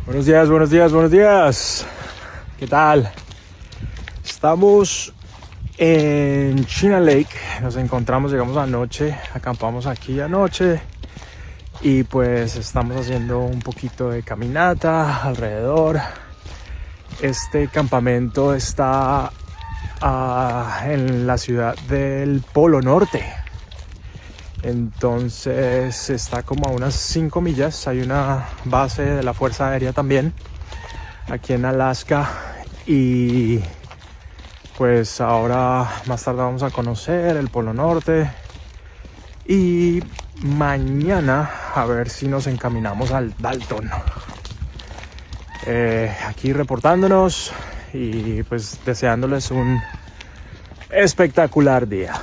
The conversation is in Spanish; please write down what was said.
Buenos días, buenos días, buenos días. ¿Qué tal? Estamos en China Lake. Nos encontramos, llegamos anoche, acampamos aquí anoche y pues estamos haciendo un poquito de caminata alrededor. Este campamento está en la ciudad del Polo Norte. Entonces está como a unas 5 millas. Hay una base de la Fuerza Aérea también aquí en Alaska. Y pues ahora más tarde vamos a conocer el Polo Norte. Y mañana a ver si nos encaminamos al Dalton. Aquí reportándonos y pues deseándoles un espectacular día.